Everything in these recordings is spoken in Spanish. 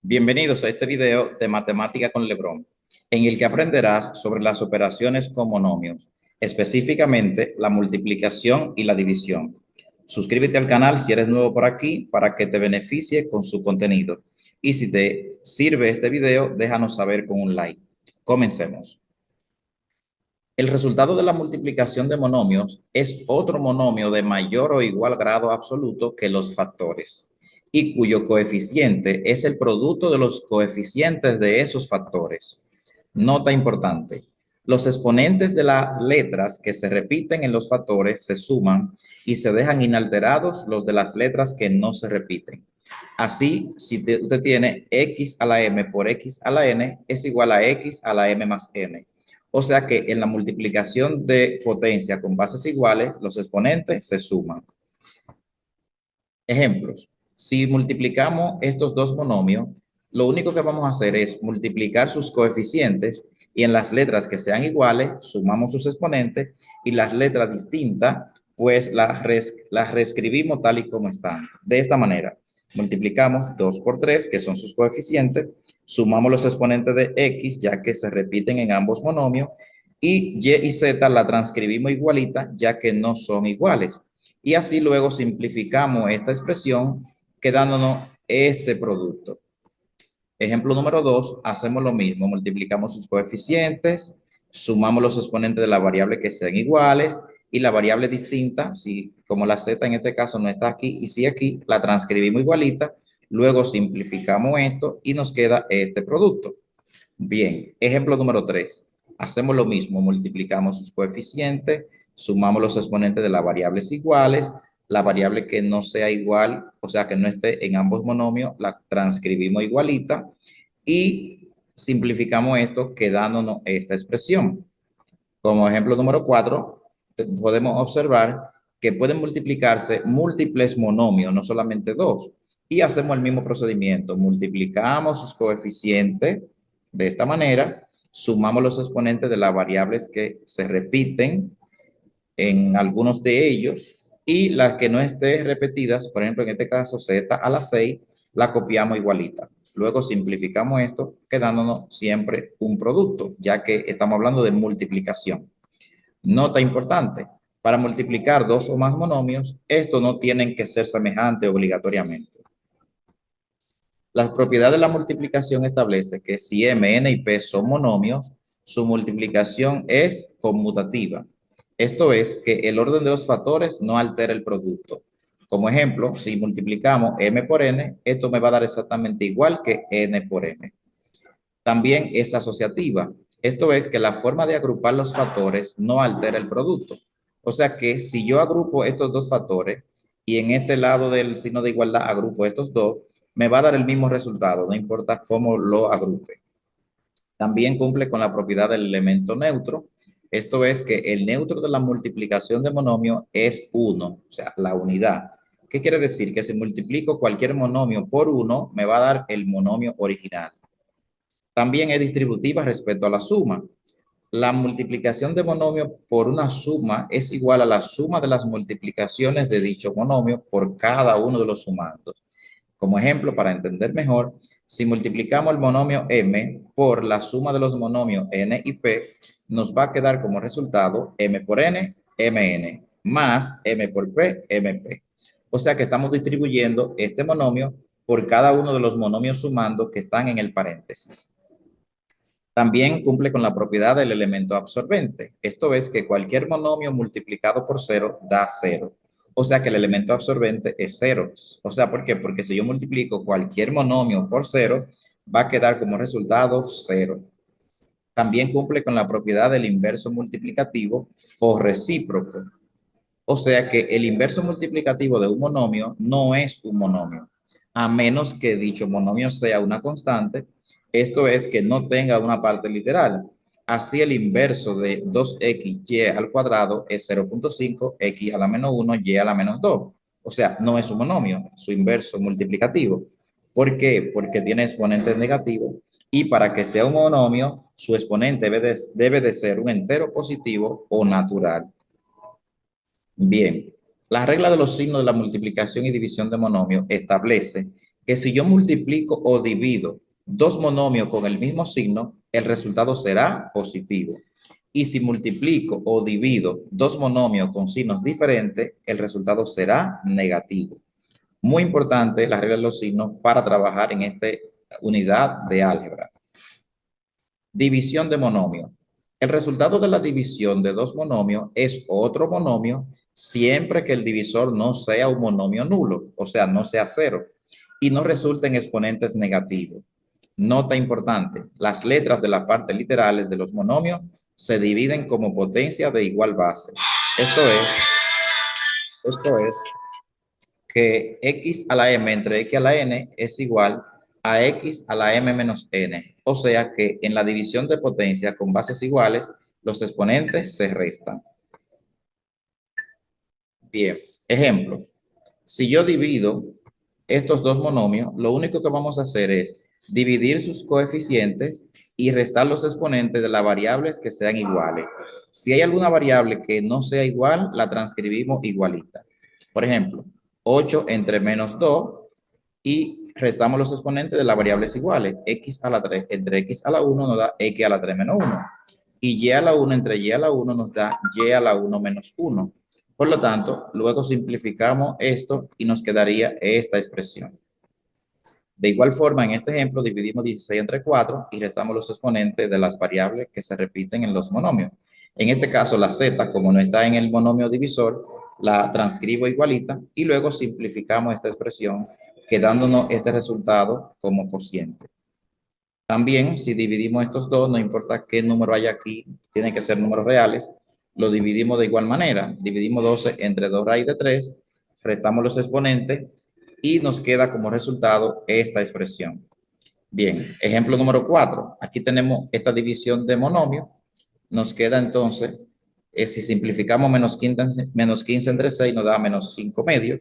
Bienvenidos a este video de Matemática con Lebrón, en el que aprenderás sobre las operaciones con monomios, específicamente la multiplicación y la división. Suscríbete al canal si eres nuevo por aquí para que te beneficie con su contenido. Y si te sirve este video, déjanos saber con un like. Comencemos. El resultado de la multiplicación de monomios es otro monomio de mayor o igual grado absoluto que los factores y cuyo coeficiente es el producto de los coeficientes de esos factores. Nota importante: los exponentes de las letras que se repiten en los factores se suman y se dejan inalterados los de las letras que no se repiten. Así, si usted tiene x a la m por x a la n es igual a x a la m más n. O sea que en la multiplicación de potencia con bases iguales, los exponentes se suman. Ejemplos: si multiplicamos estos dos monomios, lo único que vamos a hacer es multiplicar sus coeficientes y en las letras que sean iguales, sumamos sus exponentes y las letras distintas, pues las reescribimos tal y como están. De esta manera, multiplicamos 2 por 3, que son sus coeficientes, sumamos los exponentes de x, ya que se repiten en ambos monomios, y y y z la transcribimos igualita, ya que no son iguales. Y así luego simplificamos esta expresión quedándonos este producto. Ejemplo número 2, hacemos lo mismo, multiplicamos sus coeficientes, sumamos los exponentes de la variable que sean iguales y la variable distinta, si como la z en este caso no está aquí y sí aquí, la transcribimos igualita, luego simplificamos esto y nos queda este producto. Bien, ejemplo número 3. Hacemos lo mismo, multiplicamos sus coeficientes, sumamos los exponentes de las variables iguales, la variable que no sea igual, o sea, que no esté en ambos monomios, la transcribimos igualita y simplificamos esto quedándonos esta expresión. Como ejemplo número 4, podemos observar que pueden multiplicarse múltiples monomios, no solamente dos, y hacemos el mismo procedimiento, multiplicamos sus coeficientes de esta manera, sumamos los exponentes de las variables que se repiten en algunos de ellos y las que no estén repetidas, por ejemplo en este caso z a la 6, la copiamos igualita. Luego simplificamos esto quedándonos siempre un producto, ya que estamos hablando de multiplicación. Nota importante: para multiplicar dos o más monomios, estos no tienen que ser semejantes obligatoriamente. La propiedad de la multiplicación establece que si m, n y p son monomios, su multiplicación es conmutativa. Esto es que el orden de los factores no altera el producto. Como ejemplo, si multiplicamos m por n, esto me va a dar exactamente igual que n por m. También es asociativa. Esto es que la forma de agrupar los factores no altera el producto. O sea que si yo agrupo estos dos factores y en este lado del signo de igualdad agrupo estos dos, me va a dar el mismo resultado, no importa cómo lo agrupe. También cumple con la propiedad del elemento neutro. Esto es que el neutro de la multiplicación de monomio es 1, o sea, la unidad. ¿Qué quiere decir? Que si multiplico cualquier monomio por 1, me va a dar el monomio original. También es distributiva respecto a la suma. La multiplicación de monomio por una suma es igual a la suma de las multiplicaciones de dicho monomio por cada uno de los sumandos. Como ejemplo, para entender mejor, si multiplicamos el monomio m por la suma de los monomios n y p, nos va a quedar como resultado m por n, mn, más m por p, mp. O sea que estamos distribuyendo este monomio por cada uno de los monomios sumandos que están en el paréntesis. También cumple con la propiedad del elemento absorbente. Esto es que cualquier monomio multiplicado por 0 da 0. O sea que el elemento absorbente es 0. O sea, ¿por qué? Porque si yo multiplico cualquier monomio por 0, va a quedar como resultado 0. También cumple con la propiedad del inverso multiplicativo o recíproco. O sea que el inverso multiplicativo de un monomio no es un monomio, a menos que dicho monomio sea una constante, esto es que no tenga una parte literal. Así el inverso de 2xy al cuadrado es 0.5, x a la menos 1, y a la menos 2. O sea, no es un monomio, su inverso multiplicativo. ¿Por qué? Porque tiene exponentes negativos y para que sea un monomio, su exponente debe de ser un entero positivo o natural. Bien, la regla de los signos de la multiplicación y división de monomios establece que si yo multiplico o divido dos monomios con el mismo signo, el resultado será positivo. Y si multiplico o divido dos monomios con signos diferentes, el resultado será negativo. Muy importante la regla de los signos para trabajar en esta unidad de álgebra. División de monomio. El resultado de la división de dos monomios es otro monomio siempre que el divisor no sea un monomio nulo, o sea, no sea cero, y no resulte en exponentes negativos. Nota importante, las letras de la parte literales de los monomios se dividen como potencia de igual base. Esto es que x a la m entre x a la n es igual a x a la m menos n. O sea que en la división de potencia con bases iguales, los exponentes se restan. Bien, ejemplo. Si yo divido estos dos monomios, lo único que vamos a hacer es dividir sus coeficientes y restar los exponentes de las variables que sean iguales. Si hay alguna variable que no sea igual, la transcribimos igualita. Por ejemplo, 8 entre menos 2 y restamos los exponentes de las variables iguales. X a la 3 entre x a la 1 nos da x a la 3 menos 1. Y y a la 1 entre y a la 1 nos da y a la 1 menos 1. Por lo tanto, luego simplificamos esto y nos quedaría esta expresión. De igual forma, en este ejemplo, dividimos 16 entre 4 y restamos los exponentes de las variables que se repiten en los monomios. En este caso, la z, como no está en el monomio divisor, la transcribo igualita y luego simplificamos esta expresión, quedándonos este resultado como cociente. También, si dividimos estos dos, no importa qué número haya aquí, tienen que ser números reales, lo dividimos de igual manera. Dividimos 12 entre 2 raíz de 3, restamos los exponentes y nos queda como resultado esta expresión. Bien, ejemplo número 4. Aquí tenemos esta división de monomio. Nos queda entonces, si simplificamos menos 15 entre 6 nos da menos 5 medio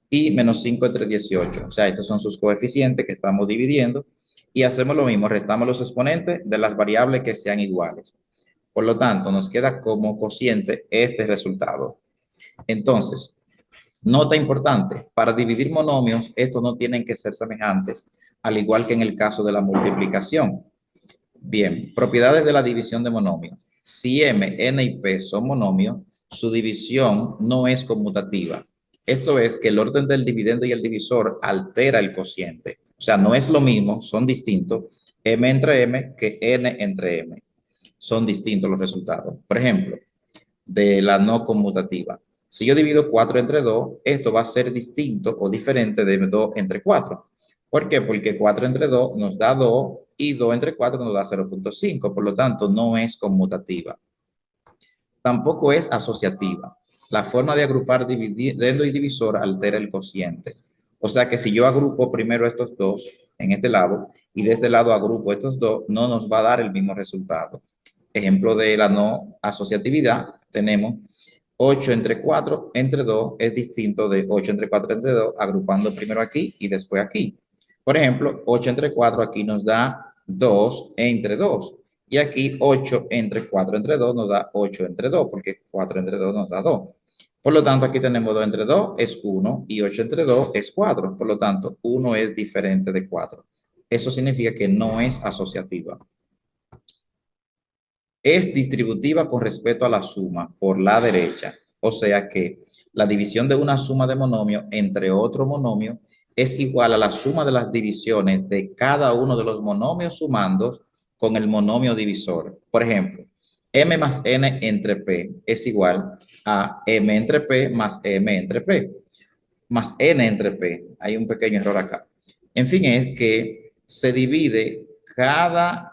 y menos 5 entre 18. O sea, estos son sus coeficientes que estamos dividiendo. Y hacemos lo mismo, restamos los exponentes de las variables que sean iguales. Por lo tanto, nos queda como cociente este resultado. Entonces, nota importante, para dividir monomios, estos no tienen que ser semejantes, al igual que en el caso de la multiplicación. Bien, propiedades de la división de monomios. Si m, n y p son monomios, su división no es conmutativa. Esto es que el orden del dividendo y el divisor altera el cociente. O sea, no es lo mismo, son distintos, m entre m que n entre m. Son distintos los resultados. Por ejemplo, de la no conmutativa. Si yo divido 4 entre 2, esto va a ser distinto o diferente de 2 entre 4. ¿Por qué? Porque 4 entre 2 nos da 2 y 2 entre 4 nos da 0.5. Por lo tanto, no es conmutativa. Tampoco es asociativa. La forma de agrupar dividendo y divisor altera el cociente. O sea que si yo agrupo primero estos dos en este lado y de este lado agrupo estos dos, no nos va a dar el mismo resultado. Ejemplo de la no asociatividad, tenemos 8 entre 4 entre 2 es distinto de 8 entre 4 entre 2, agrupando primero aquí y después aquí. Por ejemplo, 8 entre 4 aquí nos da 2 entre 2. Y aquí 8 entre 4 entre 2 nos da 8 entre 2, porque 4 entre 2 nos da 2. Por lo tanto, aquí tenemos 2 entre 2 es 1 y 8 entre 2 es 4. Por lo tanto, 1 es diferente de 4. Eso significa que no es asociativa. Es distributiva con respecto a la suma por la derecha. O sea que la división de una suma de monomio entre otro monomio es igual a la suma de las divisiones de cada uno de los monomios sumandos con el monomio divisor. Por ejemplo, m más n entre p es igual a m entre p más m entre p más n entre p. Hay un pequeño error acá. En fin, es que se divide cada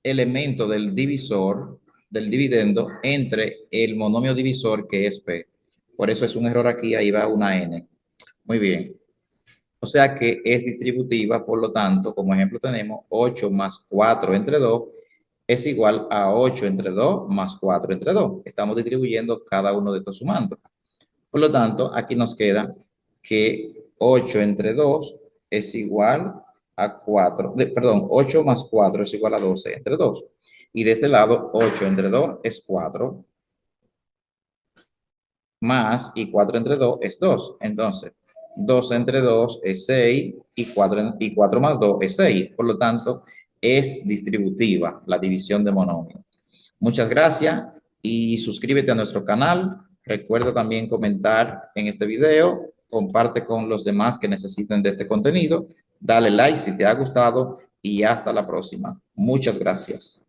elemento del divisor, del dividendo, entre el monomio divisor que es p. Por eso es un error aquí, ahí va una n. Muy bien. O sea que es distributiva, por lo tanto, como ejemplo tenemos 8 más 4 entre 2 es igual a 8 entre 2 más 4 entre 2. Estamos distribuyendo cada uno de estos sumandos. Por lo tanto, aquí nos queda que 8 entre 2 es igual a 4, perdón, 8 más 4 es igual a 12 entre 2. Y de este lado, 8 entre 2 es 4, más y 4 entre 2 es 2. Entonces, 2 entre 2 es 6 y 4 más 2 es 6. Por lo tanto, es distributiva la división de monomio. Muchas gracias y suscríbete a nuestro canal. Recuerda también comentar en este video, comparte con los demás que necesiten de este contenido, dale like si te ha gustado y hasta la próxima. Muchas gracias.